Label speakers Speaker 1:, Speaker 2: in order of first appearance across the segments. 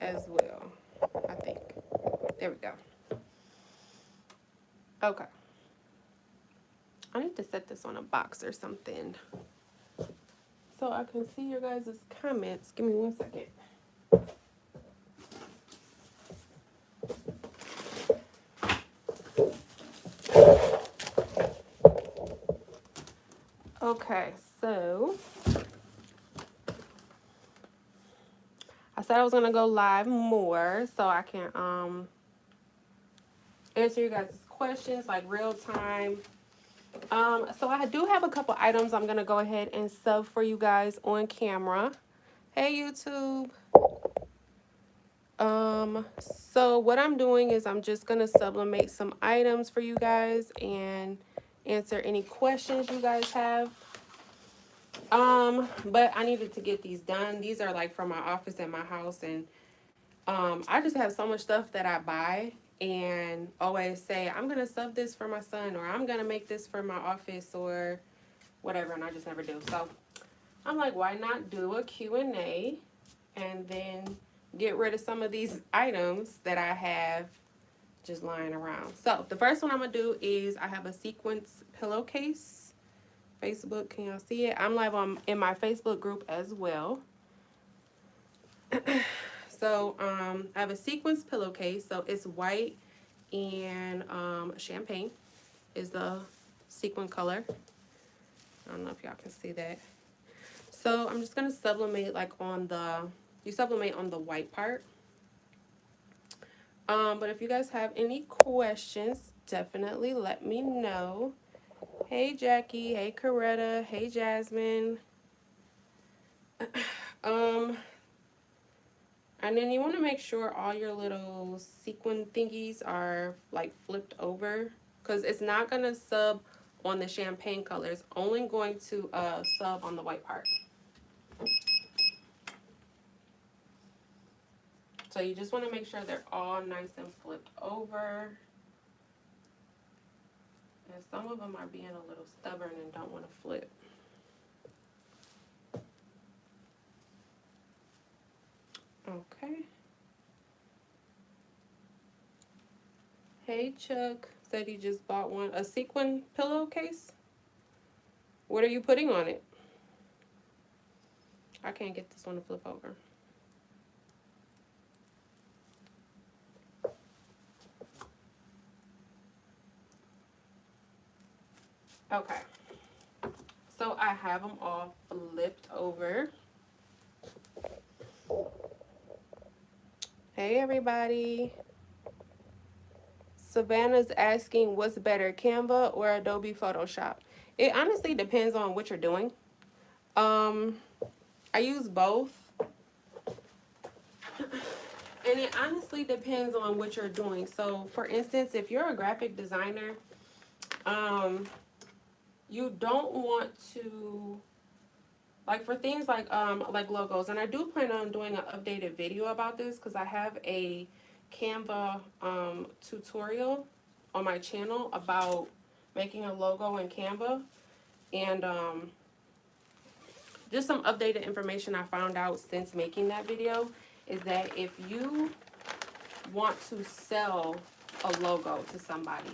Speaker 1: as well, I think. There we go. Okay. I need to set this on a box or something so I can see your guys' comments. Give me 1 second. Okay, so I said I was gonna go live more so I can answer you guys' questions like real time. So I do have a couple items I'm gonna go ahead and sub for you guys on camera. Hey YouTube. So what I'm doing is I'm just gonna sublimate some items for you guys and answer any questions you guys have. But I needed to get these done. These are like from my office and my house, and I just have so much stuff that I buy and always say I'm gonna sub this for my son, or I'm gonna make this for my office or whatever, and I just never do. So I'm like, why not do a Q&A and then get rid of some of these items that I have just lying around. So the first one I'm gonna do is I have a sequence pillowcase. Facebook, can y'all see it? I'm live in my Facebook group as well. So I have a sequence pillowcase. So it's white and champagne is the sequin color. I don't know if y'all can see that. So I'm just gonna sublimate like on the, you sublimate on the white part. But if you guys have any questions, definitely let me know. Hey Jackie, hey Coretta, hey Jasmine. And then you want to make sure all your little sequin thingies are like flipped over, because it's not going to sub on the champagne color. It's only going to sub on the white part. So you just want to make sure they're all nice and flipped over. And some of them are being a little stubborn and don't want to flip. Okay. Hey Chuck, said he just bought one. A sequin pillowcase? What are you putting on it? I can't get this one to flip over. Okay. So I have them all flipped over. Hey everybody. Savannah's asking what's better, Canva or Adobe Photoshop? It honestly depends on what you're doing. I use both. And it honestly depends on what you're doing. So for instance, if you're a graphic designer, you don't want to, like for things like logos, and I do plan on doing an updated video about this because I have a Canva tutorial on my channel about making a logo in Canva, and just some updated information I found out since making that video is that if you want to sell a logo to somebody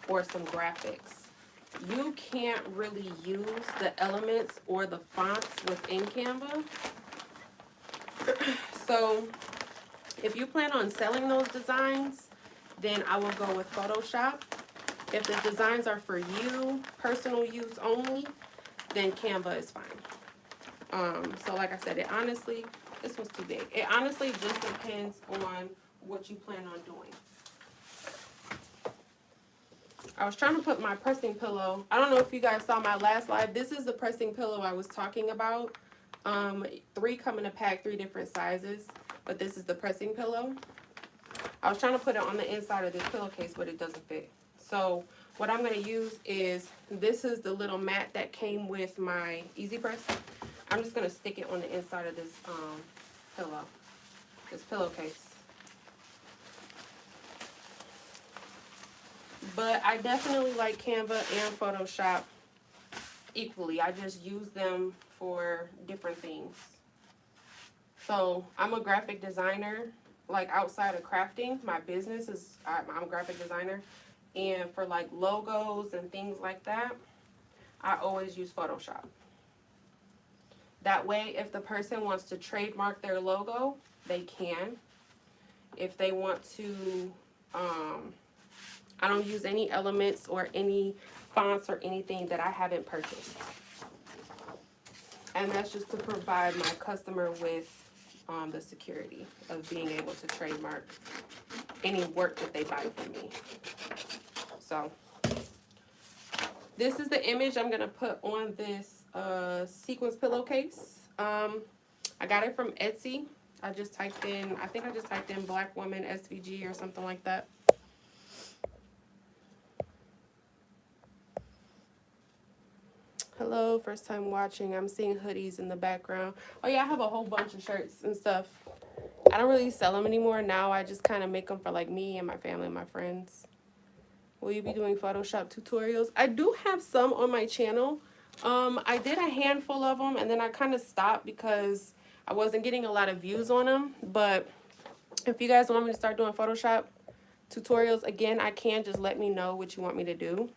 Speaker 1: or some graphics, you can't really use the elements or the fonts within Canva. So if you plan on selling those designs, then I will go with Photoshop. If the designs are for you, personal use only, then Canva is fine. So like I said, it honestly, this one's too big. It honestly just depends on what you plan on doing. I was trying to put my pressing pillow. I don't know if you guys saw my last live. This is the pressing pillow I was talking about. 3 come in a pack, 3 different sizes, but this is the pressing pillow. I was trying to put it on the inside of this pillowcase, but it doesn't fit. So what I'm going to use is, this is the little mat that came with my Easy Press. I'm just going to stick it on the inside of this pillow, this pillowcase. But I definitely like Canva and Photoshop equally. I just use them for different things. So I'm a graphic designer, like outside of crafting, my business is, I'm a graphic designer. And for like logos and things like that, I always use Photoshop. That way, if the person wants to trademark their logo, they can. If they want to, I don't use any elements or any fonts or anything that I haven't purchased. And that's just to provide my customer with the security of being able to trademark any work that they buy from me. So this is the image I'm gonna put on this sequence pillowcase. I got it from Etsy. I just typed in, I think I just typed in Black Woman SVG or something like that. Hello, first time watching. I'm seeing hoodies in the background. Oh yeah, I have a whole bunch of shirts and stuff. I don't really sell them anymore. Now I just kind of make them for like me and my family and my friends. Will you be doing Photoshop tutorials? I do have some on my channel. I did a handful of them and then I kind of stopped because I wasn't getting a lot of views on them. But if you guys want me to start doing Photoshop tutorials again, I can. Just let me know what you want me to do.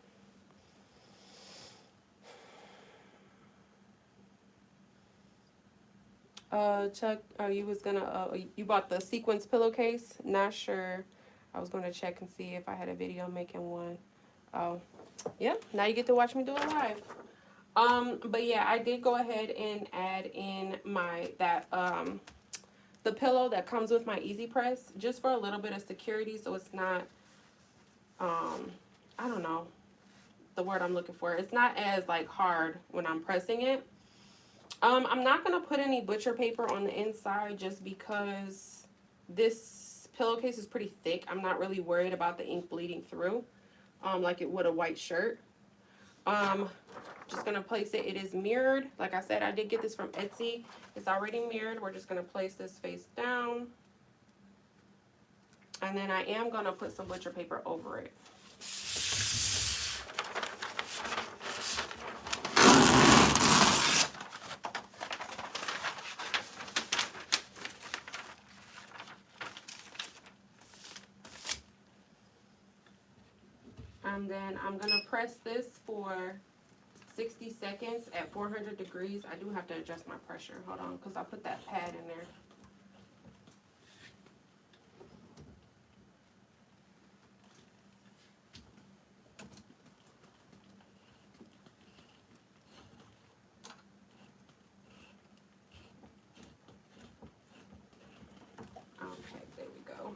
Speaker 1: Chuck, you was gonna, you bought the sequence pillowcase? Not sure. I was gonna check and see if I had a video making one. Oh, yeah, now you get to watch me do it live. But yeah, I did go ahead and add in my, the pillow that comes with my Easy Press, just for a little bit of security, so it's not, I don't know the word I'm looking for. It's not as like hard when I'm pressing it. I'm not going to put any butcher paper on the inside just because this pillowcase is pretty thick. I'm not really worried about the ink bleeding through like it would a white shirt. Just going to place it. It is mirrored. Like I said, I did get this from Etsy. It's already mirrored. We're just going to place this face down. And then I am going to put some butcher paper over it. And then I'm going to press this for 60 seconds at 400 degrees. I do have to adjust my pressure. Hold on, because I put that pad in there. Okay, there we go.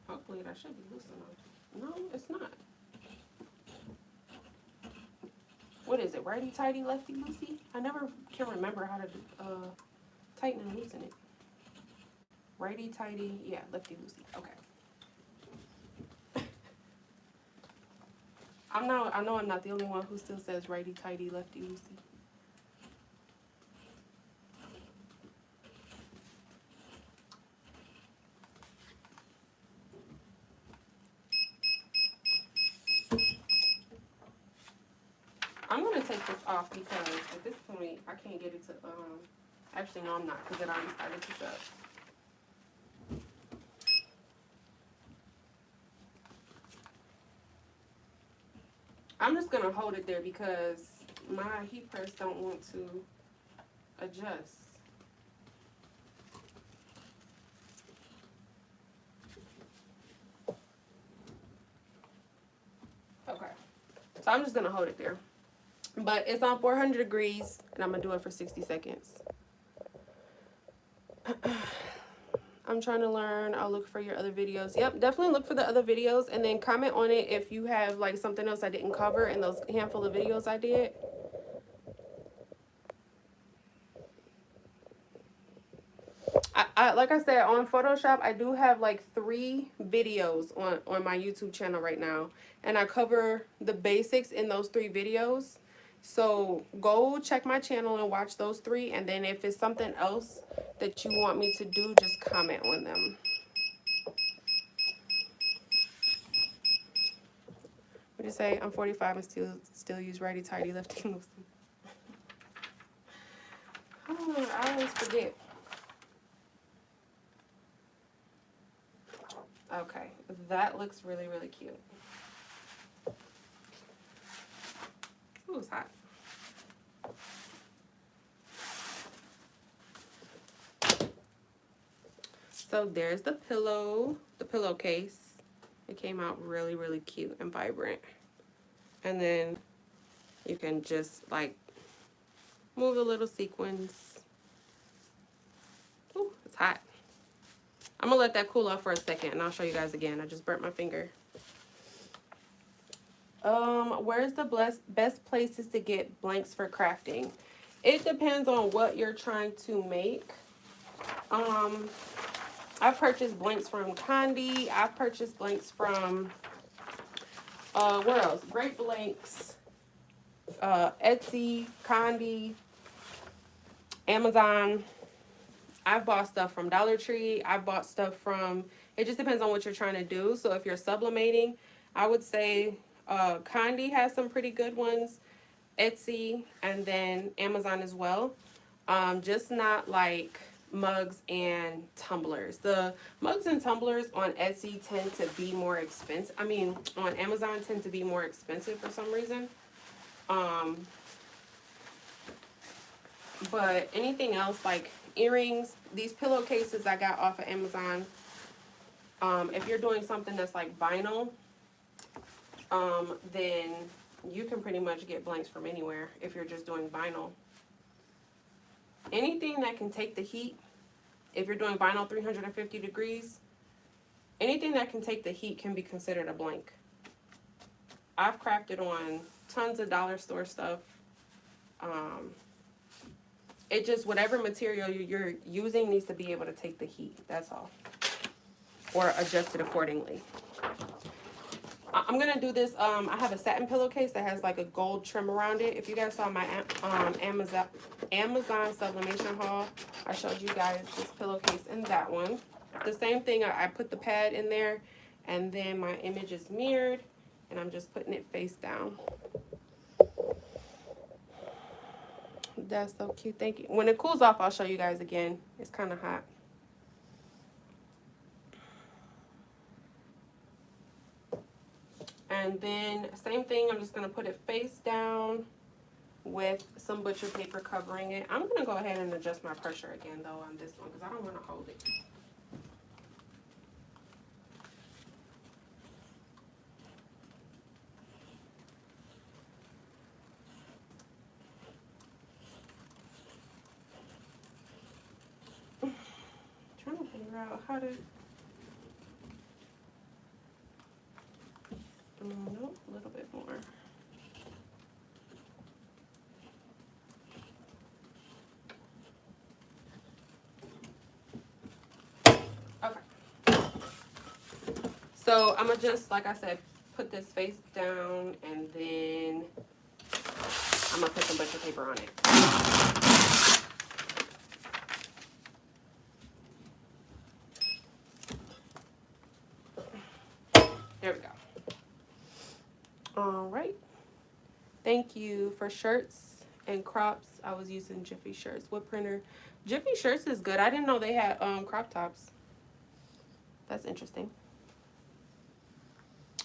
Speaker 1: Hopefully that should be loose enough. No, it's not. What is it? Righty tighty, lefty loosey? I never can remember how to tighten and loosen it. Righty tighty, yeah, lefty loosey. Okay. I know I'm not the only one who still says righty tighty, lefty loosey. I'm gonna take this off because at this point I can't get it to actually no I'm not, because it already started to set. I'm just gonna hold it there because my heat press don't want to adjust. Okay, so I'm just gonna hold it there. But it's on 400 degrees, and I'm going to do it for 60 seconds. I'm trying to learn. I'll look for your other videos. Yep, definitely look for the other videos, and then comment on it if you have, like, something else I didn't cover in those handful of videos I did. Like I said, on Photoshop, I do have, like, 3 videos on my YouTube channel right now, and I cover the basics in those 3 videos. So go check my channel and watch those 3, and then if it's something else that you want me to do, just comment on them. What do you say? I'm 45 and still use righty tighty, lefty loosey. Oh, I always forget. Okay, that looks really, really cute. Ooh, it's hot. So there's the pillowcase. It came out really, really cute and vibrant. And then you can just like move the little sequins. Ooh, it's hot. I'm gonna let that cool off for a second and I'll show you guys again. I just burnt my finger. Where's the best places to get blanks for crafting? It depends on what you're trying to make. I've purchased blanks from Canva. I've purchased blanks from where else? Great Blanks, Etsy, Canva, Amazon. I've bought stuff from Dollar Tree. I've bought stuff from, it just depends on what you're trying to do. So if you're sublimating, I would say Canva has some pretty good ones, Etsy, and then Amazon as well. Just not like mugs and tumblers. The mugs and tumblers on Etsy tend to be more expensive. I mean, on Amazon tend to be more expensive for some reason. But anything else like earrings, these pillowcases I got off of Amazon. If you're doing something that's like vinyl, then you can pretty much get blanks from anywhere if you're just doing vinyl. Anything that can take the heat, if you're doing vinyl 350 degrees, anything that can take the heat can be considered a blank. I've crafted on tons of dollar store stuff. It just, whatever material you're using needs to be able to take the heat, that's all. Or adjust it accordingly. I'm gonna do this, I have a satin pillowcase that has like a gold trim around it. If you guys saw my Amazon sublimation haul, I showed you guys this pillowcase in that one. The same thing, I put the pad in there and then my image is mirrored and I'm just putting it face down. That's so cute, thank you. When it cools off, I'll show you guys again. It's kind of hot. And then same thing, I'm just gonna put it face down with some butcher paper covering it. I'm gonna go ahead and adjust my pressure again though on this one because I don't want to hold it. Trying to figure out how to. Nope, a little bit more. Okay. So I'm gonna just, like I said, put this face down and then I'm gonna put some butcher paper on it. There we go. All right. Thank you for shirts and crops. I was using Jiffy shirts. What printer? Jiffy shirts is good. I didn't know they had crop tops. That's interesting.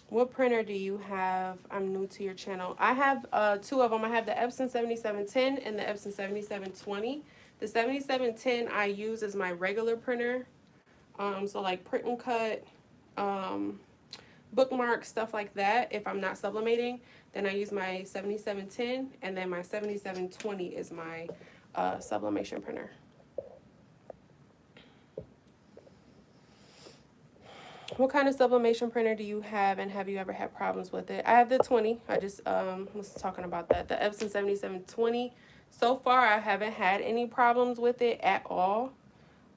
Speaker 1: What printer do you have? I'm new to your channel. I have two of them. I have the Epson 7710 and the Epson 7720. The 7710 I use as my regular printer. So like print and cut, bookmarks, stuff like that. If I'm not sublimating, then I use my 7710, and then my 7720 is my sublimation printer. What kind of sublimation printer do you have, and have you ever had problems with it? I have the 20. I just was talking about that. The Epson 7720. So far, I haven't had any problems with it at all.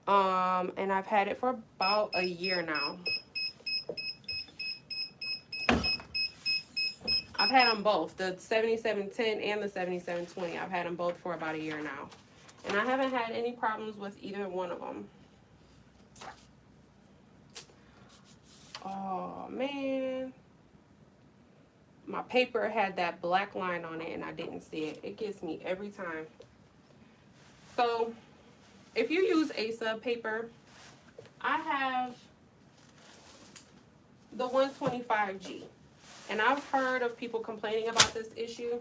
Speaker 1: And I've had it for about a year now. I've had them both, the 7710 and the 7720. I've had them both for about a year now. And I haven't had any problems with either one of them. Oh, man. My paper had that black line on it and I didn't see it. It gets me every time. So, if you use A-sub paper, I have the 125G. And I've heard of people complaining about this issue.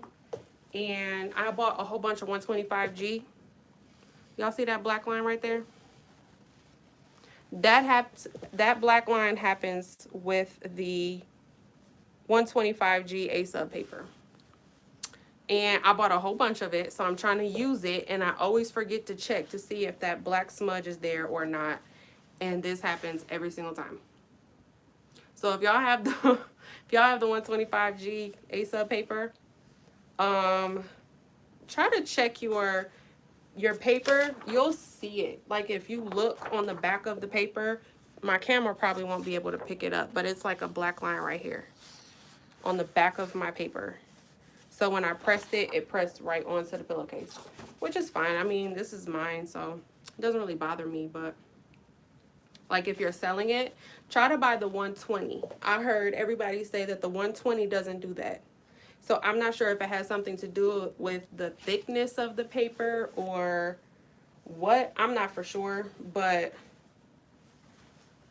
Speaker 1: And I bought a whole bunch of 125G. Y'all see that black line right there? That black line happens with the 125G A-sub paper. And I bought a whole bunch of it, so I'm trying to use it, and I always forget to check to see if that black smudge is there or not. And this happens every single time. So if y'all have the if y'all have the 125G A-sub paper, try to check your paper. You'll see it. Like if you look on the back of the paper, my camera probably won't be able to pick it up, but it's like a black line right here on the back of my paper. So when I pressed it, it pressed right onto the pillowcase, which is fine. I mean, this is mine, so it doesn't really bother me. But like if you're selling it, try to buy the 120. I heard everybody say that the 120 doesn't do that. So I'm not sure if it has something to do with the thickness of the paper or what. I'm not for sure, but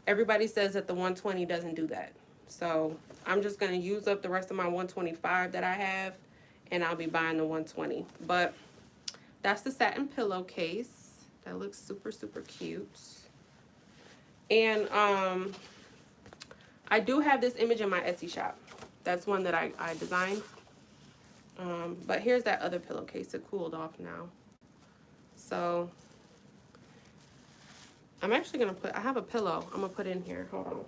Speaker 1: everybody says that the 120 doesn't do that. So I'm just going to use up the rest of my 125 that I have, and I'll be buying the 120. But that's the satin pillowcase. That looks super, super cute. And I do have this image in my Etsy shop. That's one that I designed. But here's that other pillowcase. It cooled off now. So I'm actually going to put, I have a pillow I'm going to put in here. Hold on.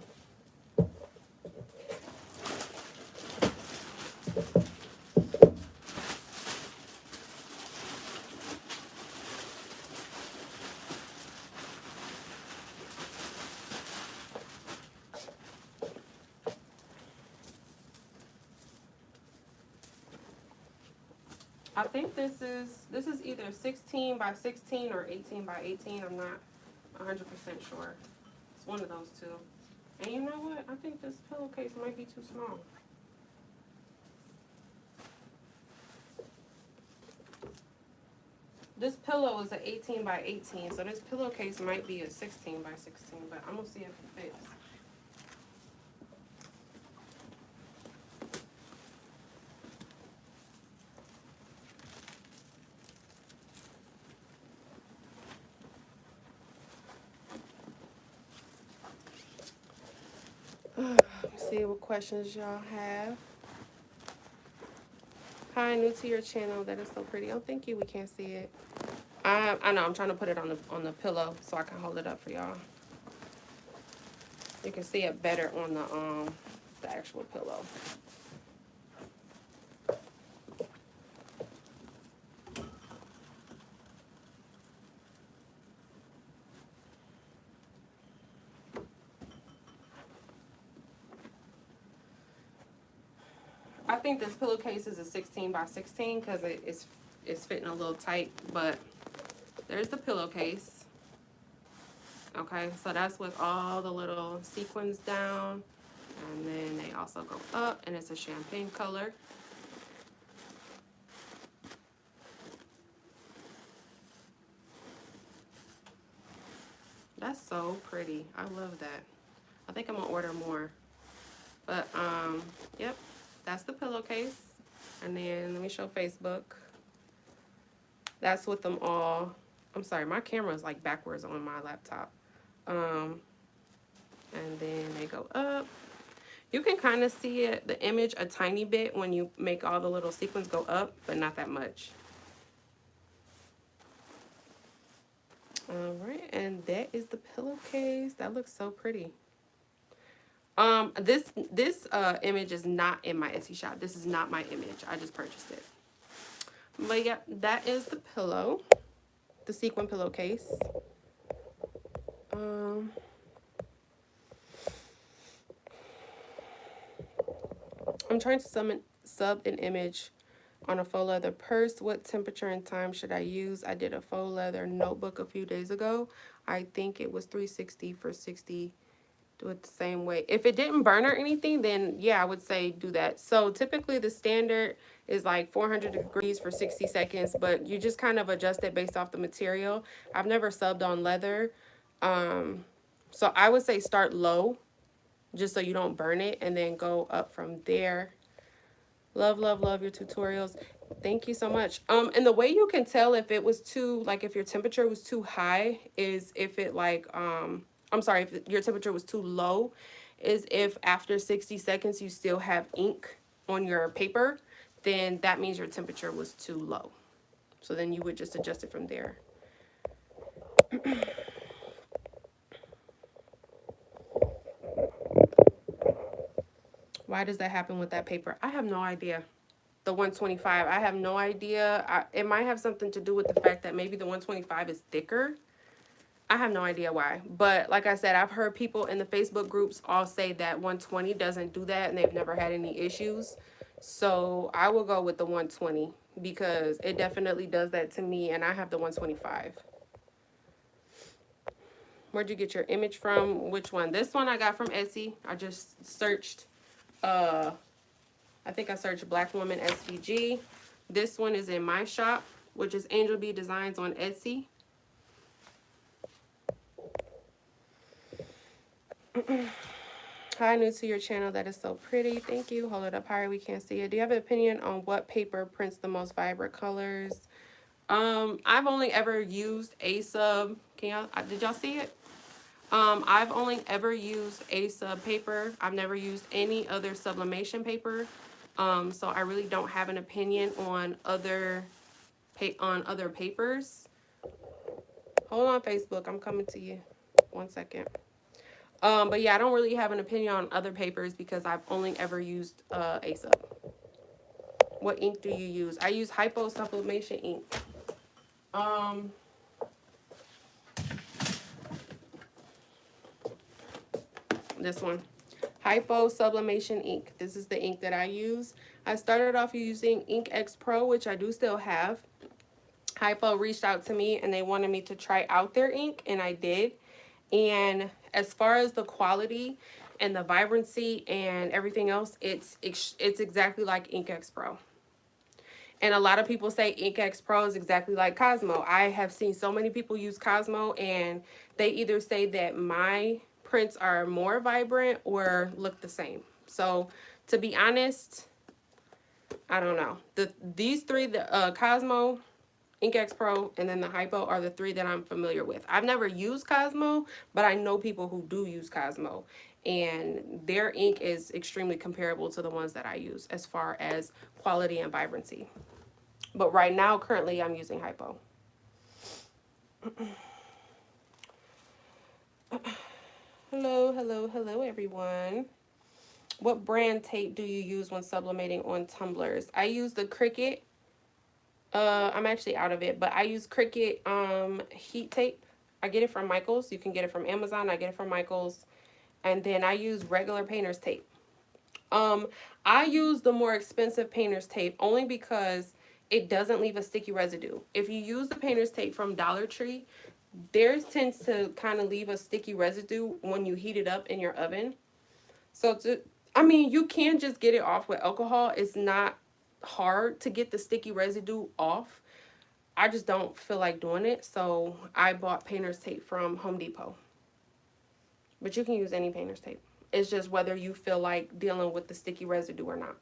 Speaker 1: I think this is either 16 by 16 or 18 by 18. I'm not 100% sure. It's one of those two. And you know what? I think this pillowcase might be too small. This pillow is an 18 by 18, so this pillowcase might be a 16 by 16, but I'm gonna see if it fits. Let's see what questions y'all have. Hi, new to your channel. That is so pretty. Oh, thank you. We can't see it. I know. I'm trying to put it on the pillow so I can hold it up for y'all. You can see it better on the actual pillow. I think this pillowcase is a 16 by 16 because it's fitting a little tight, but there's the pillowcase. Okay, so that's with all the little sequins down, and then they also go up, and it's a champagne color. That's so pretty. I love that. I think I'm gonna order more. But yep. That's the pillowcase. And then let me show Facebook. That's with them all. I'm sorry, my camera is like backwards on my laptop. And then they go up. You can kind of see it, the image a tiny bit when you make all the little sequins go up, but not that much. All right, and that is the pillowcase. That looks so pretty. This image is not in my Etsy shop. This is not my image. I just purchased it. But yeah, that is the pillow, the sequin pillowcase. I'm trying to sub an image on a faux leather purse. What temperature and time should I use? I did a faux leather notebook a few days ago. I think it was 360 for 60. Do it the same way. If it didn't burn or anything, then yeah, I would say do that. So typically the standard is like 400 degrees for 60 seconds, but you just kind of adjust it based off the material. I've never subbed on leather. So I would say start low just so you don't burn it, and then go up from there. Love, love, love your tutorials. Thank you so much. And the way you can tell if it was too, like if your temperature was too high is if it like, I'm sorry, if your temperature was too low, is if after 60 seconds you still have ink on your paper, then that means your temperature was too low. So then you would just adjust it from there. Why does that happen with that paper? I have no idea. The 125, I have no idea. It might have something to do with the fact that maybe the 125 is thicker. I have no idea why. But like I said, I've heard people in the Facebook groups all say that 120 doesn't do that and they've never had any issues. So I will go with the 120 because it definitely does that to me, and I have the 125. Where'd you get your image from? Which one? This one I got from Etsy. I just searched, I think I searched Black Woman SVG. This one is in my shop, which is Angel Bee Designs on Etsy. Hi, new to your channel. That is so pretty. Thank you. Hold it up higher. We can't see it. Do you have an opinion on what paper prints the most vibrant colors? I've only ever used a sub. Did y'all see it? I've only ever used a sub paper. I've never used any other sublimation paper. So I really don't have an opinion on other papers. Hold on, Facebook. I'm coming to you. 1 second. But yeah, I don't really have an opinion on other papers because I've only ever used a sub. What ink do you use? I use Hypo Sublimation ink. This one. Hypo Sublimation ink. This is the ink that I use. I started off using Ink X Pro, which I do still have. Hypo reached out to me and they wanted me to try out their ink, and I did. And as far as the quality and the vibrancy and everything else, it's exactly like Ink X Pro. And a lot of people say Ink X Pro is exactly like Cosmo. I have seen so many people use Cosmo and they either say that my prints are more vibrant or look the same. So to be honest, I don't know. These three, the Cosmo, Ink X Pro, and then the Hypo are the three that I'm familiar with. I've never used Cosmo, but I know people who do use Cosmo, and their ink is extremely comparable to the ones that I use as far as quality and vibrancy. But right now, currently, I'm using Hypo. Hello, hello, hello, everyone. What brand tape do you use when sublimating on tumblers? I use the Cricut. I'm actually out of it, but I use Cricut heat tape. I get it from Michaels. You can get it from Amazon. I get it from Michaels. And then I use regular painter's tape. I use the more expensive painter's tape only because it doesn't leave a sticky residue. If you use the painter's tape from Dollar Tree, theirs tends to kind of leave a sticky residue when you heat it up in your oven. So I mean, you can just get it off with alcohol. It's not hard to get the sticky residue off. I just don't feel like doing it, so I bought painter's tape from Home Depot. But you can use any painter's tape. It's just whether you feel like dealing with the sticky residue or not.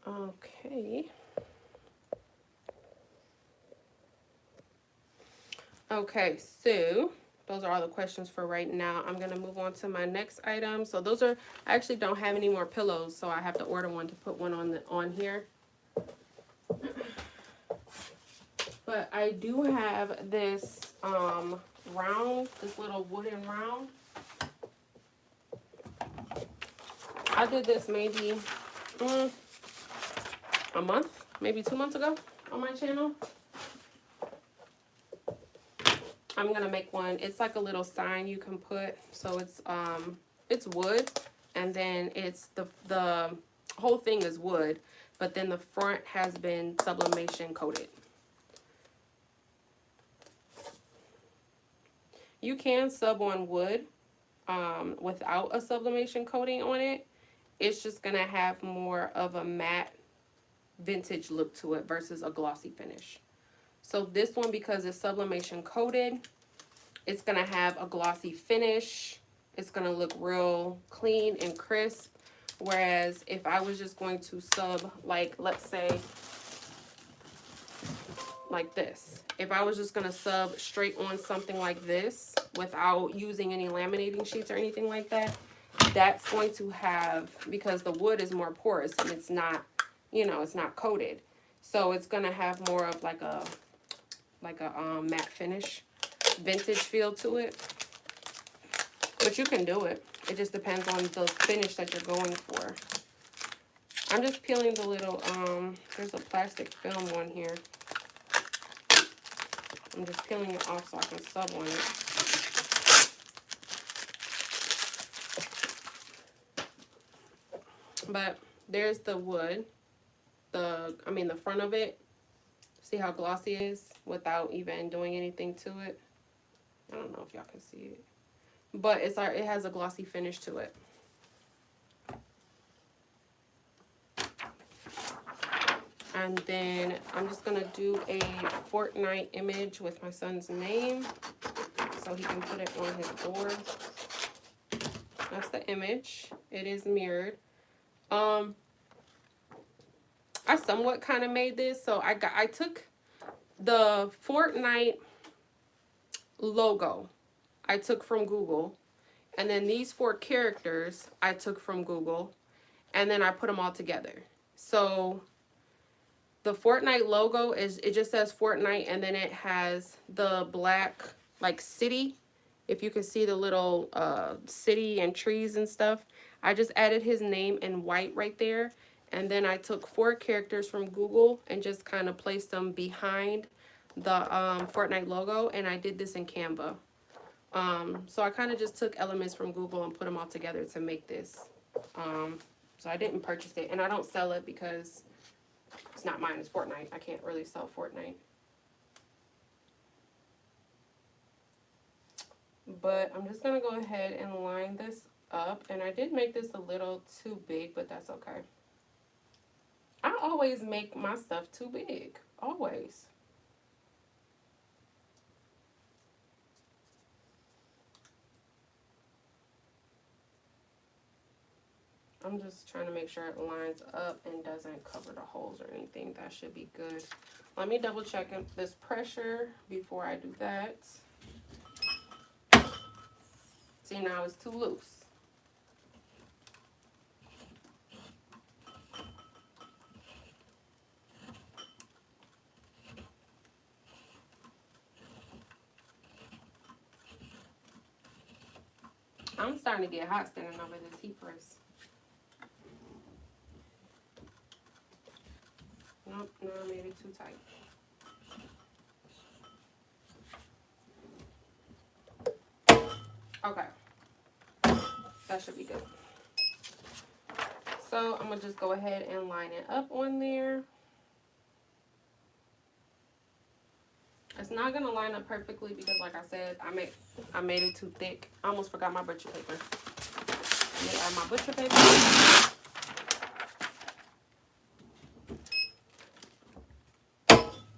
Speaker 1: Okay. Okay, so those are all the questions for right now. I'm going to move on to my next item. So those are, I actually don't have any more pillows, so I have to order one to put one on here. But I do have this round, this little wooden round. I did this maybe a month, maybe 2 months ago on my channel. I'm gonna make one. It's like a little sign you can put. So it's wood, and then it's the whole thing is wood, but then the front has been sublimation coated. You can sub on wood without a sublimation coating on it. It's just gonna have more of a matte vintage look to it versus a glossy finish. So this one, because it's sublimation coated, It's going to have a glossy finish. It's going to look real clean and crisp. Whereas if I was just going to sub, like, let's say, like this. If I was just going to sub straight on something like this without using any laminating sheets or anything like that, that's going to have, because the wood is more porous and it's not, you know, it's not coated. So it's going to have more of like a matte finish, vintage feel to it. But you can do it. It just depends on the finish that you're going for. I'm just peeling the little, there's a plastic film on here. I'm just peeling it off so I can sub on it. But there's the wood. The front of it. See how glossy it is without even doing anything to it? I don't know if y'all can see it. But it has a glossy finish to it. And then I'm just going to do a Fortnite image with my son's name so he can put it on his board. That's the image. It is mirrored. I somewhat kind of made this. So I took the Fortnite logo I took from Google. And then these 4 characters I took from Google. And then I put them all together. So the Fortnite logo it just says Fortnite, and then it has the black like city. If you can see the little city and trees and stuff. I just added his name in white right there. And then I took 4 characters from Google and just kind of placed them behind the Fortnite logo. And I did this in Canva. So I kind of just took elements from Google and put them all together to make this. So I didn't purchase it. And I don't sell it because it's not mine, it's Fortnite. I can't really sell Fortnite. But I'm just going to go ahead and line this up. And I did make this a little too big, but that's okay. I always make my stuff too big. Always. I'm just trying to make sure it lines up and doesn't cover the holes or anything. That should be good. Let me double check this pressure before I do that. See, now it's too loose. I'm starting to get hot standing over this heat press. Nope, no, I made it too tight. Okay, that should be good. So I'm gonna just go ahead and line it up on there. It's not gonna line up perfectly because, like I said, I made it too thick. I almost forgot my butcher paper. Let me add my butcher paper.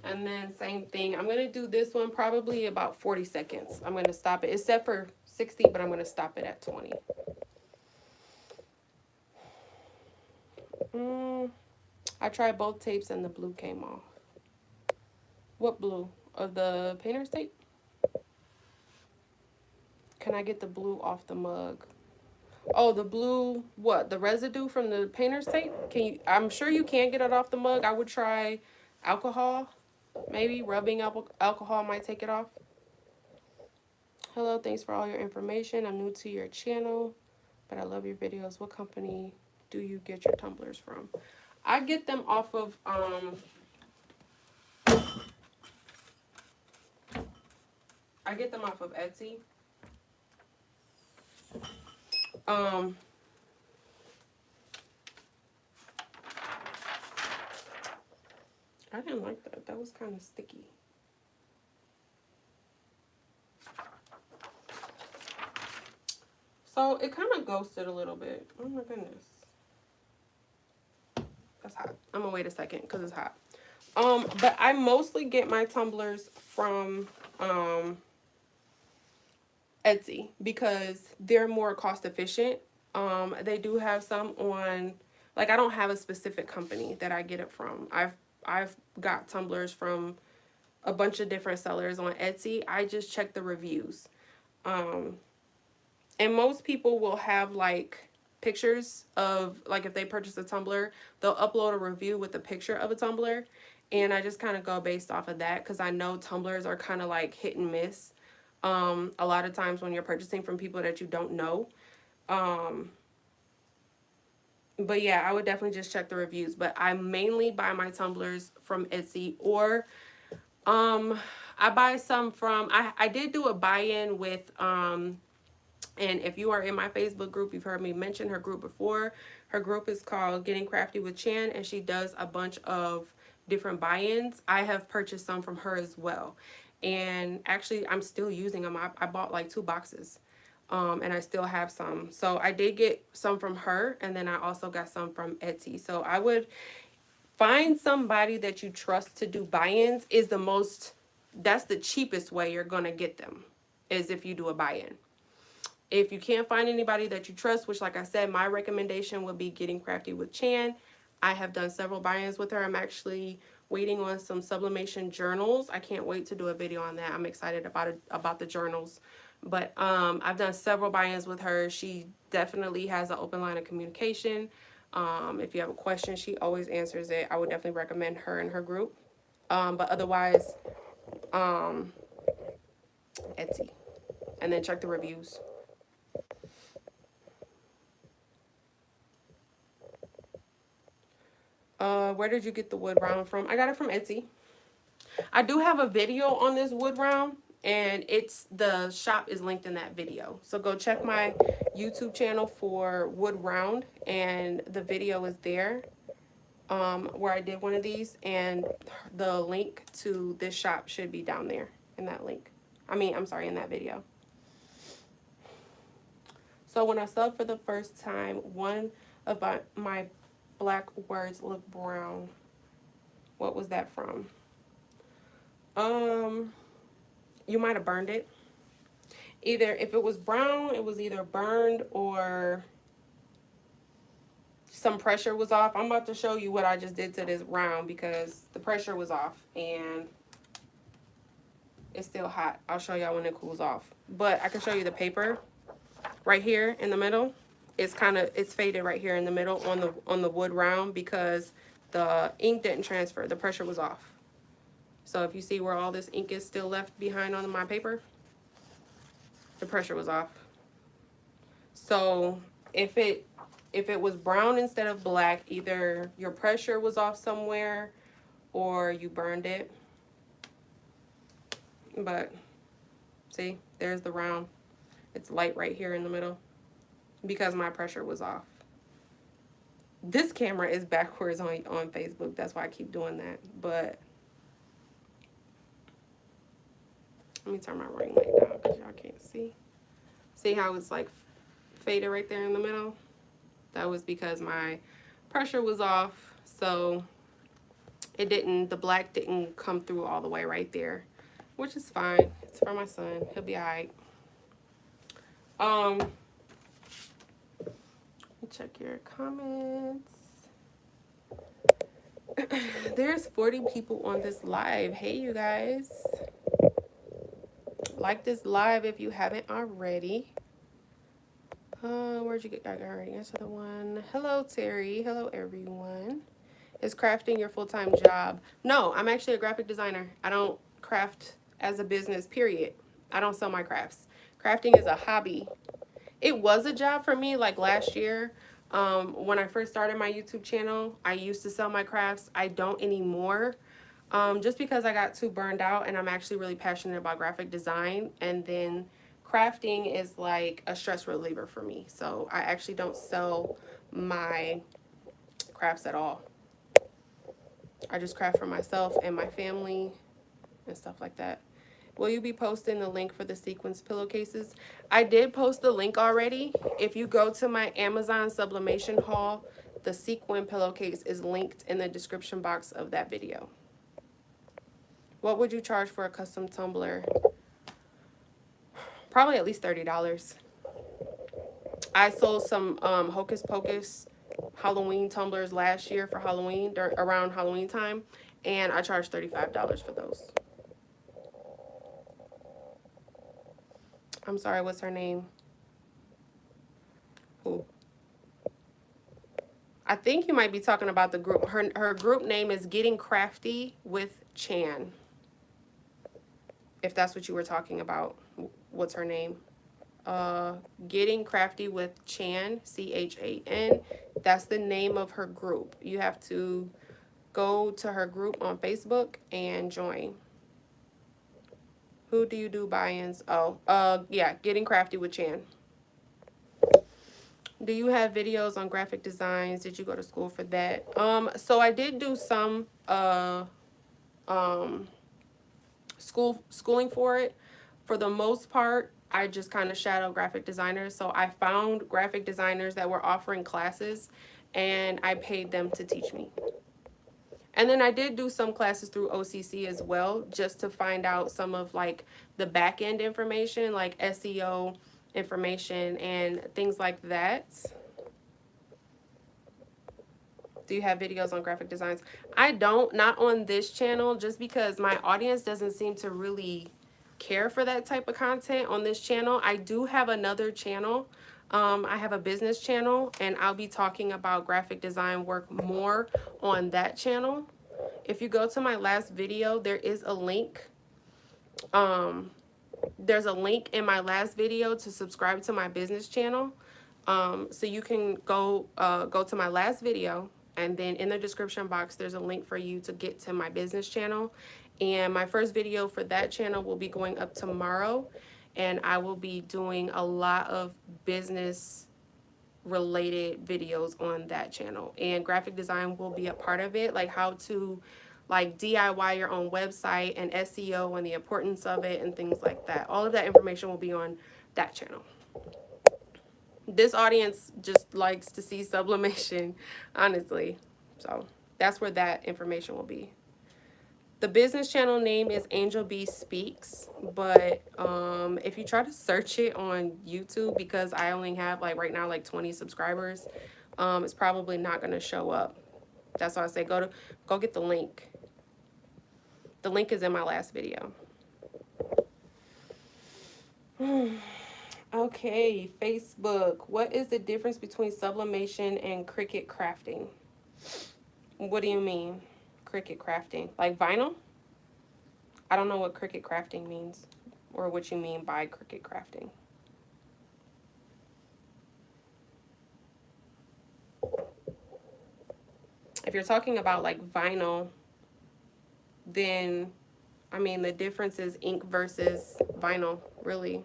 Speaker 1: And then same thing. I'm gonna do this one probably about 40 seconds. I'm gonna stop it. It's set for 60, but I'm gonna stop it at 20. I tried both tapes and the blue came off. What blue? Of the painter's tape? Can I get the blue off the mug? Oh, the blue, what? The residue from the painter's tape? Can you? I'm sure you can get it off the mug. I would try alcohol. Maybe rubbing alcohol might take it off. Hello, thanks for all your information. I'm new to your channel, but I love your videos. What company do you get your tumblers from? I get them off of Etsy. I didn't like that. That was kind of sticky. So it kind of ghosted a little bit. Oh my goodness. That's hot. I'm gonna wait a second because it's hot. But I mostly get my tumblers from Etsy, because they're more cost efficient. They do have some on, like, I don't have a specific company that I get it from. I've got tumblers from a bunch of different sellers on Etsy. I just check the reviews. Um, and most people will have like pictures of, like, if they purchase a tumbler, they'll upload a review with a picture of a tumbler. And I just kind of go based off of that, because I know tumblers are kind of like hit and miss. A lot of times when you're purchasing from people that you don't know. Um, but yeah, I would definitely just check the reviews. But I mainly buy my tumblers from Etsy, or I buy some from, I did do a buy-in with, and if you are in my Facebook group, you've heard me mention her group before. Her group is called Getting Crafty with Chan, and she does a bunch of different buy-ins. I have purchased some from her as well. And actually, I'm still using them. I bought like 2 boxes, and I still have some. So I did get some from her, and then I also got some from Etsy. So I would find somebody that you trust to do buy-ins. That's the cheapest way you're going to get them, is if you do a buy-in. If you can't find anybody that you trust, which, like I said, my recommendation would be Getting Crafty with Chan. I have done several buy-ins with her. I'm actually waiting on some sublimation journals. I can't wait to do a video on that. I'm excited about the journals. But I've done several buy-ins with her. She definitely has an open line of communication. If you have a question, she always answers it. I would definitely recommend her and her group. But otherwise, Etsy. And then check the reviews. Where did you get the wood round from? I got it from Etsy. I do have a video on this wood round, and the shop is linked in that video. So go check my YouTube channel for wood round, and the video is there, where I did one of these, and the link to this shop should be down there in that link. I'm sorry, in that video. So when I sub for the first time, one of my black words look brown. What was that from? You might have burned it. Either, if it was brown, it was either burned or some pressure was off. I'm about to show you what I just did to this round, because the pressure was off and it's still hot. I'll show y'all when it cools off. But I can show you the paper right here in the middle. It's faded right here in the middle on the wood round, because the ink didn't transfer. The pressure was off. So if you see where all this ink is still left behind on my paper, the pressure was off. So if it was brown instead of black, either your pressure was off somewhere or you burned it. But see, there's the round. It's light right here in the middle because my pressure was off. This camera is backwards on Facebook. That's why I keep doing that. But let me turn my ring light down because y'all can't see. See how it's like faded right there in the middle? That was because my pressure was off, so the black didn't come through all the way right there, which is fine. It's for my son. He'll be all right. Let me check your comments. There's 40 people on this live. Hey, you guys. Like this live if you haven't already. Where'd you get? I already answered the one. Hello, Terry. Hello, everyone. Is crafting your full-time job? No, I'm actually a graphic designer. I don't craft as a business, period. I don't sell my crafts. Crafting is a hobby. It was a job for me like last year. When I first started my YouTube channel, I used to sell my crafts. I don't anymore. Just because I got too burned out, and I'm actually really passionate about graphic design, and then crafting is like a stress reliever for me. So I actually don't sell my crafts at all. I just craft for myself and my family and stuff like that. Will you be posting the link for the sequins pillowcases? I did post the link already. If you go to my Amazon sublimation haul, the sequin pillowcase is linked in the description box of that video. What would you charge for a custom tumbler? Probably at least $30. I sold some Hocus Pocus Halloween tumblers last year for Halloween, around Halloween time, and I charged $35 for those. I'm sorry, what's her name? Who? I think you might be talking about the group. Her group name is Getting Crafty with Chan. If that's what you were talking about. What's her name? Getting Crafty with Chan, CHAN. That's the name of her group. You have to go to her group on Facebook and join. Who do you do buy-ins? Oh, yeah, Getting Crafty with Chan. Do you have videos on graphic designs? Did you go to school for that? So I did do some schooling for it. For the most part, I just kind of shadow graphic designers. So I found graphic designers that were offering classes, and I paid them to teach me. And then I did do some classes through OCC as well, just to find out some of like the back end information, like SEO information and things like that. Do you have videos on graphic designs? I don't, not on this channel, just because my audience doesn't seem to really care for that type of content on this channel. I do have another channel. I have a business channel, and I'll be talking about graphic design work more on that channel. If you go to my last video, there is a link. There's a link in my last video to subscribe to my business channel. So you can go to my last video, and then in the description box, there's a link for you to get to my business channel. And my first video for that channel will be going up tomorrow, and I will be doing a lot of business related videos on that channel, and graphic design will be a part of it, like how to like DIY your own website and SEO and the importance of it and things like that. All of that information will be on that channel. This audience just likes to see sublimation, honestly. So that's where that information will be. The business channel name is Angel B Speaks, but if you try to search it on YouTube, because I only have like right now like 20 subscribers, it's probably not going to show up. That's why I say go get the link. The link is in my last video. Okay, Facebook. What is the difference between sublimation and Cricut crafting? What do you mean, Cricut crafting? Like vinyl? I don't know what Cricut crafting means, or what you mean by Cricut crafting. If you're talking about like vinyl, then I mean the difference is ink versus vinyl, really.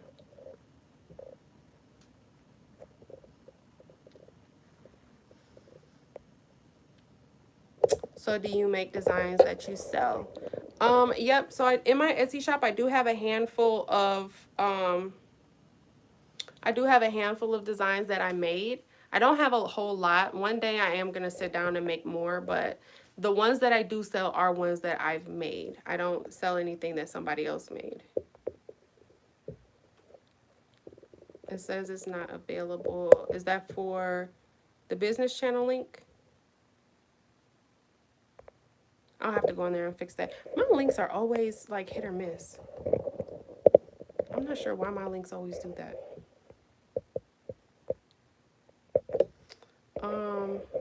Speaker 1: So do you make designs that you sell? Yep. So in my Etsy shop, I do have a handful of designs that I made. I don't have a whole lot. One day I am gonna sit down and make more, but the ones that I do sell are ones that I've made. I don't sell anything that somebody else made. It says it's not available. Is that for the business channel link? I'll have to go in there and fix that. My links are always like hit or miss. I'm not sure why my links always do that.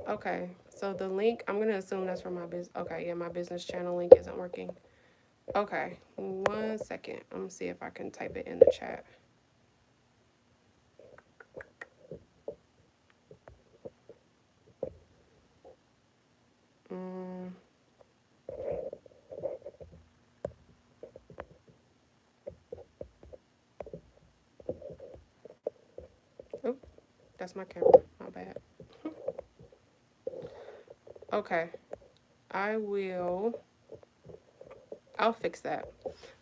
Speaker 1: Okay. So the link, I'm going to assume that's for my business. Okay, yeah, my business channel link isn't working. Okay, 1 second. I'm going to see if I can type it in the chat. Oh, that's my camera. My bad. Okay. I'll fix that.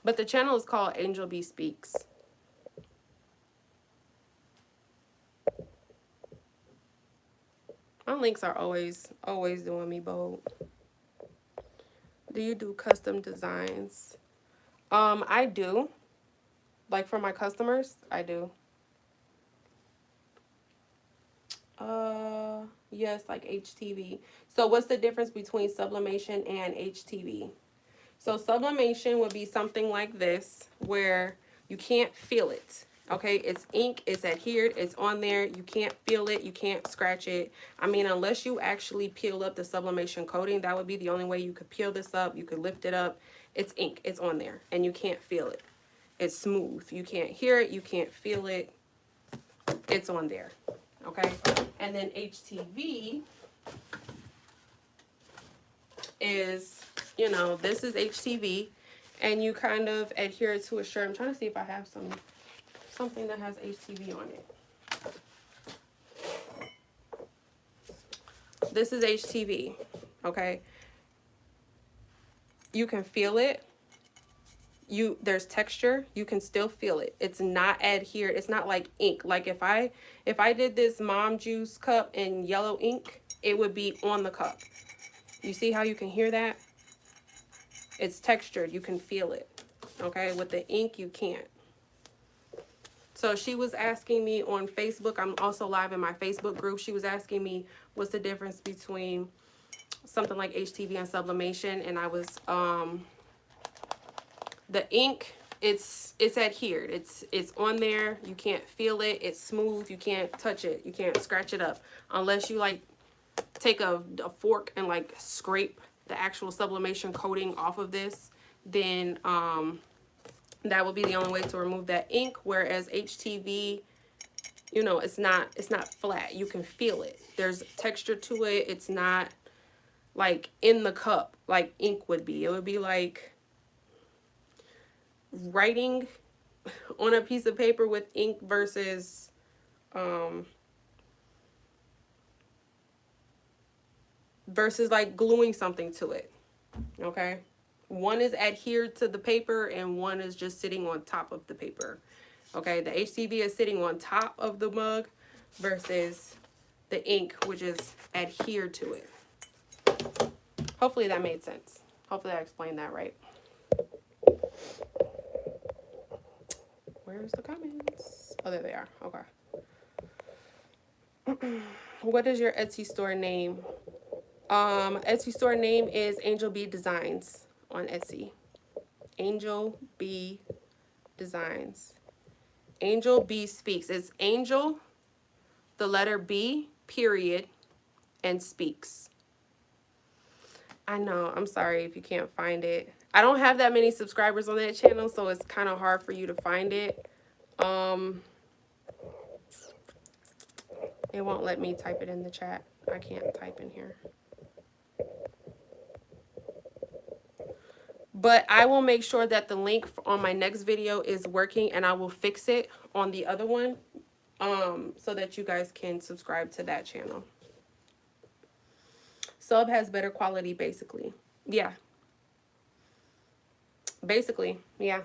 Speaker 1: But the channel is called Angel B Speaks. My links are always doing me bold. Do you do custom designs? I do. Like for my customers, I do. Yes, like HTV. So what's the difference between sublimation and HTV? So sublimation would be something like this where you can't feel it. Okay, it's ink, it's adhered, it's on there. You can't feel it, you can't scratch it. I mean, unless you actually peel up the sublimation coating, that would be the only way you could peel this up. You could lift it up. It's ink, it's on there, and you can't feel it. It's smooth. You can't hear it, you can't feel it. It's on there. Okay, and then HTV is, you know, this is HTV, and you kind of adhere to a shirt. I'm trying to see if I have something that has HTV on it. This is HTV, okay? You can feel it. There's texture. You can still feel it. It's not adhered. It's not like ink. Like if I did this mom juice cup in yellow ink, it would be on the cup. You see how you can hear that? It's textured. You can feel it. Okay, with the ink, you can't. So she was asking me on Facebook, I'm also live in my Facebook group. She was asking me what's the difference between something like HTV and sublimation. And I was, the ink, it's adhered. It's on there. You can't feel it. It's smooth. You can't touch it. You can't scratch it up unless you like take a fork and like scrape the actual sublimation coating off of this. Then, that would be the only way to remove that ink, whereas HTV, you know, it's not flat. You can feel it. There's texture to it. It's not like in the cup like ink would be. It would be like writing on a piece of paper with ink versus like gluing something to it. Okay? One is adhered to the paper and one is just sitting on top of the paper. Okay, the HTV is sitting on top of the mug versus the ink, which is adhered to it. Hopefully that made sense. Hopefully I explained that right. Where's the comments? Oh, there they are. Okay. What is your Etsy store name? Etsy store name is Angel B Designs on Etsy. Angel B Designs. Angel B Speaks. It's Angel, the letter B, period, and Speaks. I know. I'm sorry if you can't find it. I don't have that many subscribers on that channel, so it's kind of hard for you to find it. It won't let me type it in the chat. I can't type in here. But I will make sure that the link on my next video is working, and I will fix it on the other one so that you guys can subscribe to that channel. Sub has better quality, basically. Yeah. Basically, yeah.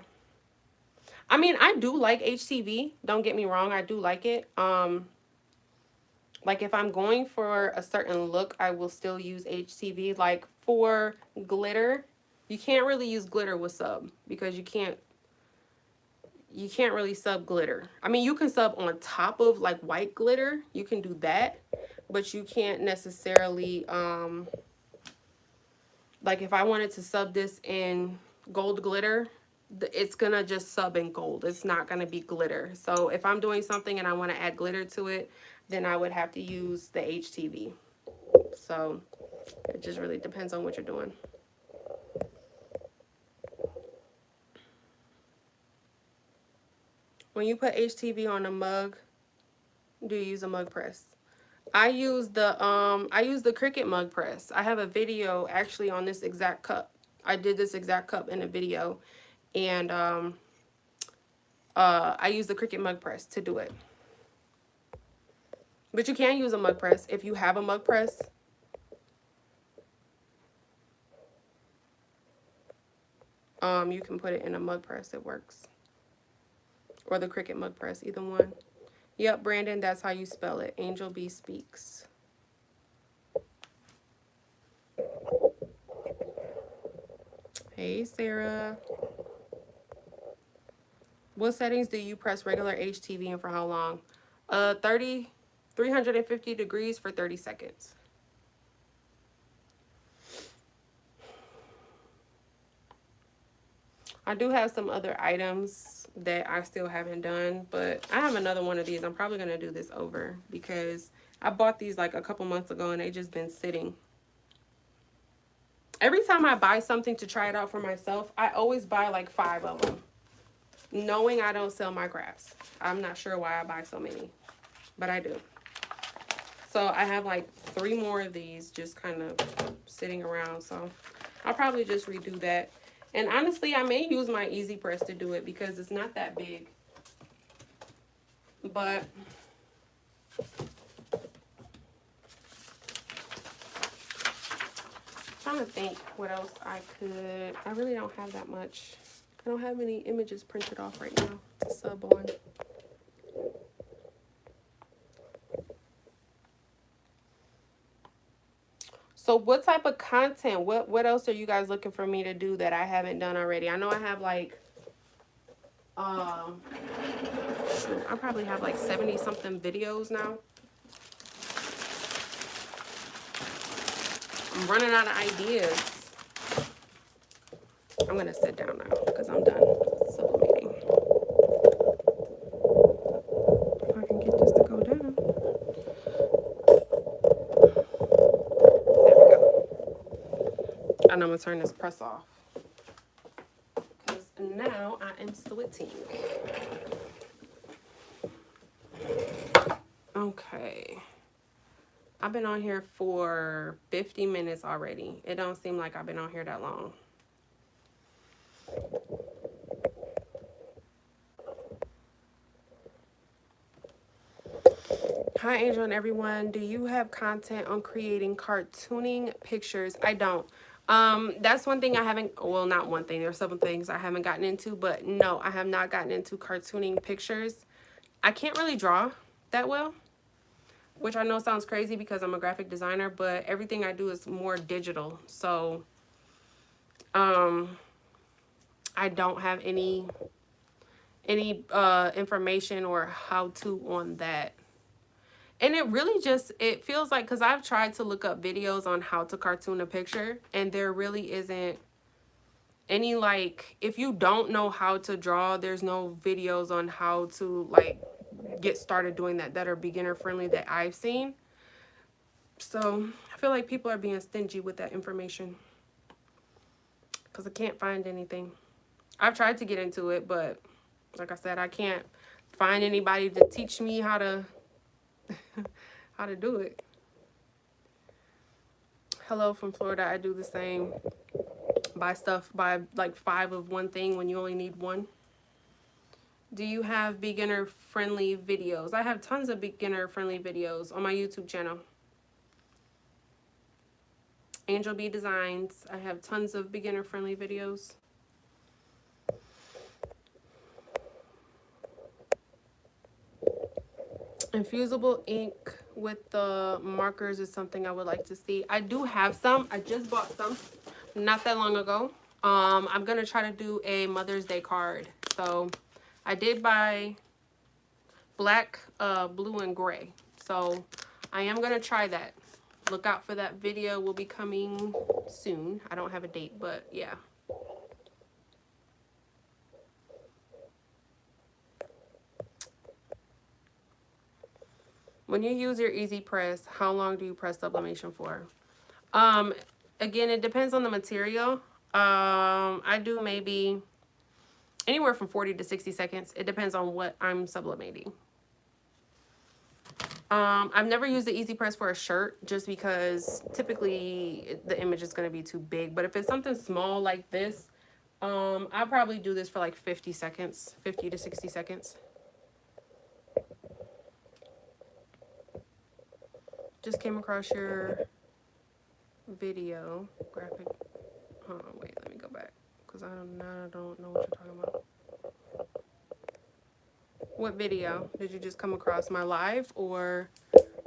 Speaker 1: I mean, I do like HTV. Don't get me wrong. I do like it. Like if I'm going for a certain look, I will still use HTV. Like for glitter, you can't really use glitter with sub because you can't really sub glitter. I mean, you can sub on top of like white glitter. You can do that, but you can't necessarily, like if I wanted to sub this in gold glitter, it's gonna just sub in gold. It's not gonna be glitter. So if I'm doing something and I want to add glitter to it, then I would have to use the HTV. So it just really depends on what you're doing. When you put HTV on a mug, do you use a mug press? I use the Cricut mug press. I have a video actually on this exact cup. I did this exact cup in a video, and I use the Cricut mug press to do it. But you can use a mug press if you have a mug press. You can put it in a mug press. It works. Or the Cricut mug press, either one. Yep, Brandon, that's how you spell it. Angel B Speaks. Hey, Sarah. What settings do you press regular HTV and for how long? 350 degrees for 30 seconds. I do have some other items that I still haven't done, but I have another one of these. I'm probably going to do this over because I bought these like a couple months ago and they just been sitting. Every time I buy something to try it out for myself, I always buy like 5 of them, knowing I don't sell my crafts. I'm not sure why I buy so many, but I do. So I have like 3 more of these just kind of sitting around. So I'll probably just redo that. And honestly, I may use my Easy Press to do it because it's not that big. But I'm trying to think what else I could. I really don't have that much. I don't have any images printed off right now to sub on. So what type of content, what else are you guys looking for me to do that I haven't done already? I know I have like, shoot, I probably have like 70 something videos now. I'm running out of ideas. I'm gonna sit down now because I'm done sublimating. If I can get this to go down. There we go. And I'm gonna turn this press off because now I am sweating. Okay. I've been on here for 50 minutes already. It don't seem like I've been on here that long. Hi, Angel and everyone. Do you have content on creating cartooning pictures? I don't. That's one thing I haven't, well, not one thing. There's several things I haven't gotten into, but no, I have not gotten into cartooning pictures. I can't really draw that well, which I know sounds crazy because I'm a graphic designer, but everything I do is more digital. So, I don't have any information or how to on that. And it really just, it feels like, because I've tried to look up videos on how to cartoon a picture, and there really isn't any, like, if you don't know how to draw, there's no videos on how to, like, get started doing that are beginner friendly that I've seen. So I feel like people are being stingy with that information because I can't find anything. I've tried to get into it, but like I said, I can't find anybody to teach me how to how to do it. Hello from Florida. I do the same. Buy like 5 of one thing when you only need 1. Do you have beginner friendly videos? I have tons of beginner friendly videos on my YouTube channel. Angel B Designs. I have tons of beginner friendly videos. Infusible ink with the markers is something I would like to see. I do have some. I just bought some not that long ago. I'm gonna try to do a Mother's Day card. So I did buy black, blue, and gray. So I am gonna try that. Look out for that video. Will be coming soon. I don't have a date, but yeah. When you use your Easy Press, how long do you press sublimation for? Again, it depends on the material. I do maybe anywhere from 40 to 60 seconds. It depends on what I'm sublimating. I've never used the Easy Press for a shirt just because typically the image is going to be too big. But if it's something small like this, I'll probably do this for like 50 seconds, 50 to 60 seconds. Just came across your video graphic. Hold on, wait, let me go back because I don't know what you're talking about. What video did you just come across? My live or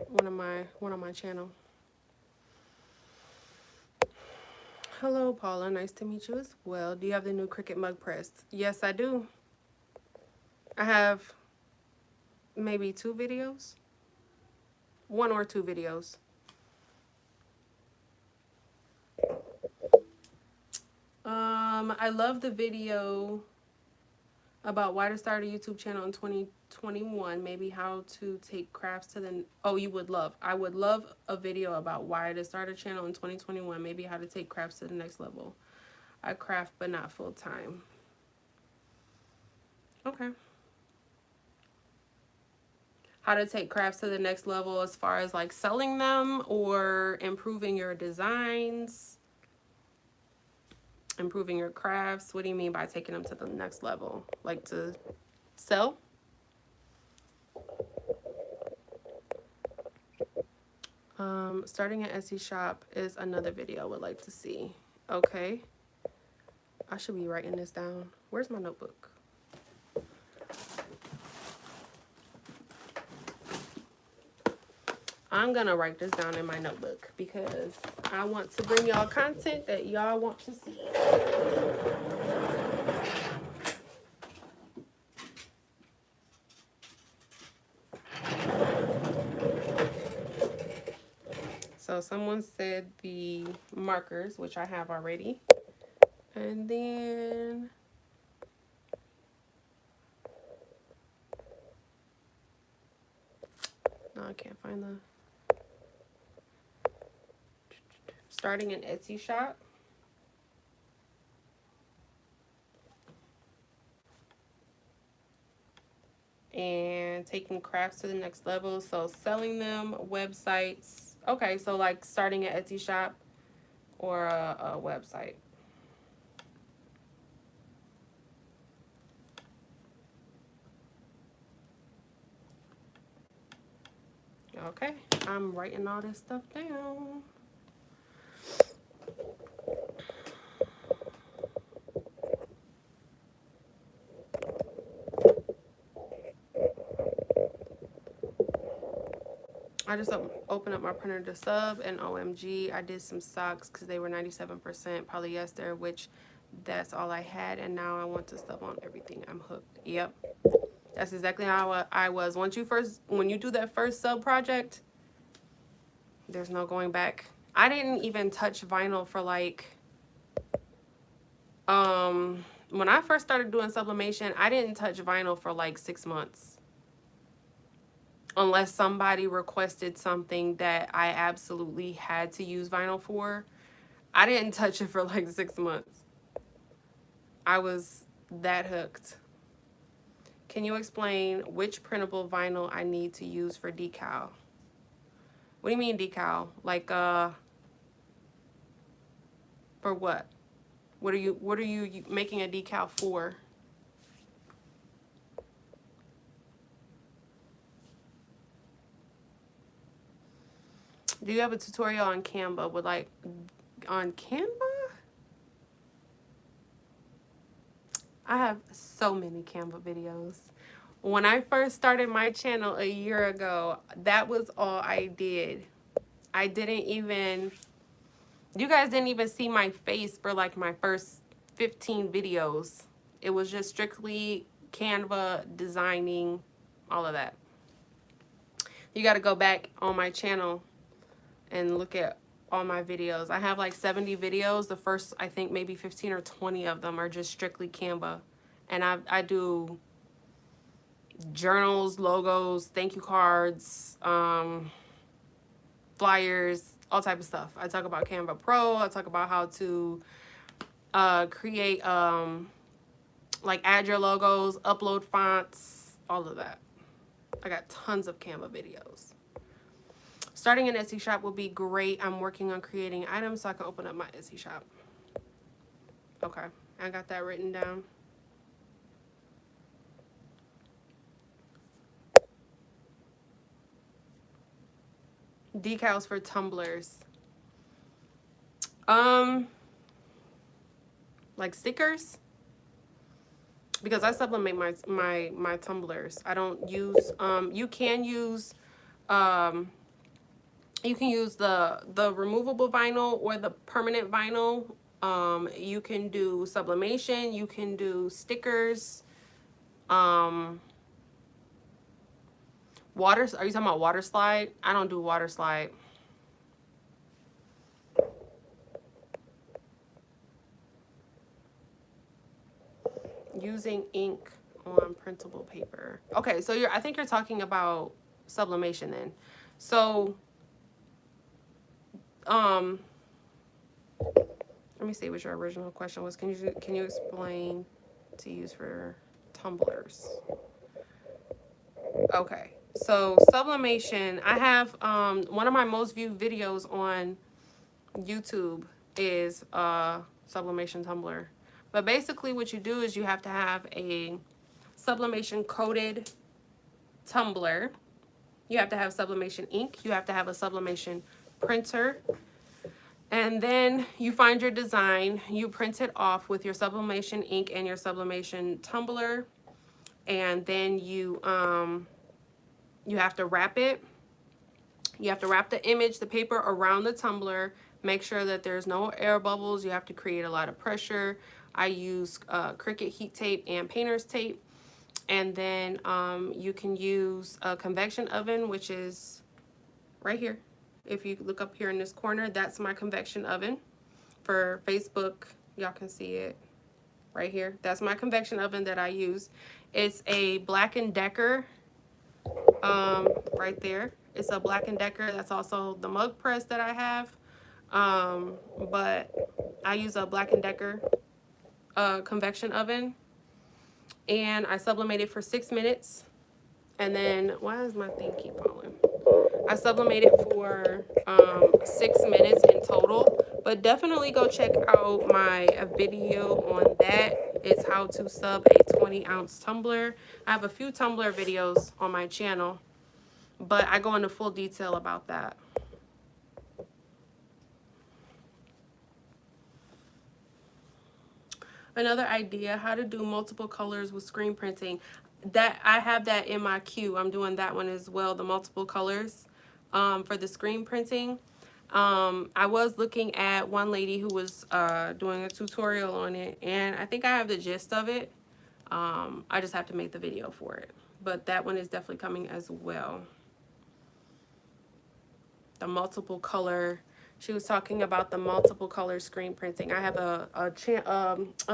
Speaker 1: one on my channel? Hello, Paula. Nice to meet you as well. Do you have the new Cricut mug press? Yes, I do. I have maybe 2 videos. 1 or 2 videos. I love the video about why to start a YouTube channel in 2021. Maybe how to take crafts to the... Oh, you would love. I would love a video about why to start a channel in 2021. Maybe how to take crafts to the next level. I craft, but not full time. Okay. How to take crafts to the next level as far as like selling them or improving your designs, improving your crafts. What do you mean by taking them to the next level? Like to sell? Starting an Etsy shop is another video I would like to see. Okay. I should be writing this down. Where's my notebook? I'm gonna write this down in my notebook because I want to bring y'all content that y'all want to see. So someone said the markers, which I have already. And then no, I can't find the... Starting an Etsy shop. And taking crafts to the next level. So selling them, websites. Okay, so like starting an Etsy shop or a website. Okay, I'm writing all this stuff down. I just opened up my printer to sub, and OMG, I did some socks because they were 97% polyester, which that's all I had, and now I want to sub on everything. I'm hooked. Yep, that's exactly how I was. When you do that first sub project, there's no going back. I didn't even touch vinyl for like, when I first started doing sublimation, I didn't touch vinyl for like 6 months. Unless somebody requested something that I absolutely had to use vinyl for. I didn't touch it for like 6 months. I was that hooked. Can you explain which printable vinyl I need to use for decal? What do you mean decal? Like, for what? What are you making a decal for? Do you have a tutorial on Canva? On Canva? I have so many Canva videos. When I first started my channel a year ago, that was all I did. I didn't even, you guys didn't even see my face for like my first 15 videos. It was just strictly Canva, designing, all of that. You got to go back on my channel and look at all my videos. I have like 70 videos. The first, I think maybe 15 or 20 of them are just strictly Canva. And I do journals, logos, thank you cards, flyers, all type of stuff. I talk about Canva Pro. I talk about how to create, like add your logos, upload fonts, all of that. I got tons of Canva videos. Starting an Etsy shop would be great. I'm working on creating items so I can open up my Etsy shop. Okay, I got that written down. Decals for tumblers. Like stickers, because I sublimate my tumblers. I don't use you can use the removable vinyl or the permanent vinyl. You can do sublimation, you can do stickers. Water, are you talking about water slide? I don't do water slide. Using ink on printable paper. Okay, so I think you're talking about sublimation then. So, let me see what your original question was. Can you explain to use for tumblers? Okay, so sublimation. I have one of my most viewed videos on YouTube is sublimation tumbler. But basically what you do is you have to have a sublimation coated tumbler. You have to have sublimation ink. You have to have a sublimation printer. And then you find your design. You print it off with your sublimation ink and your sublimation tumbler. And then you have to wrap it. You have to wrap the image, the paper around the tumbler. Make sure that there's no air bubbles. You have to create a lot of pressure. I use Cricut heat tape and painter's tape. And then you can use a convection oven, which is right here. If you look up here in this corner, that's my convection oven. For Facebook, y'all can see it right here. That's my convection oven that I use. It's a Black & Decker right there. It's a Black & Decker. That's also the mug press that I have. But I use a Black & Decker convection oven. And I sublimate it for 6 minutes. And then, why does my thing keep falling? I sublimate it for 6 minutes in total. But definitely go check out my video on that. It's how to sub a 20-ounce tumbler. I have a few tumbler videos on my channel, but I go into full detail about that. Another idea, how to do multiple colors with screen printing. That I have that in my queue. I'm doing that one as well, the multiple colors for the screen printing. I was looking at one lady who was doing a tutorial on it, and I think I have the gist of it. I just have to make the video for it. But that one is definitely coming as well. The multiple color. She was talking about the multiple color screen printing. I have a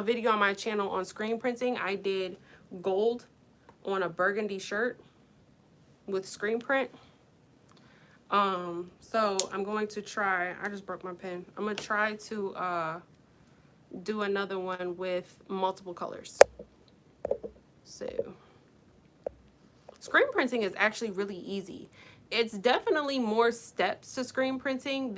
Speaker 1: video on my channel on screen printing. I did gold on a burgundy shirt with screen print. So I'm going to try, I just broke my pen. I'm going to try to do another one with multiple colors. So screen printing is actually really easy. It's definitely more steps to screen printing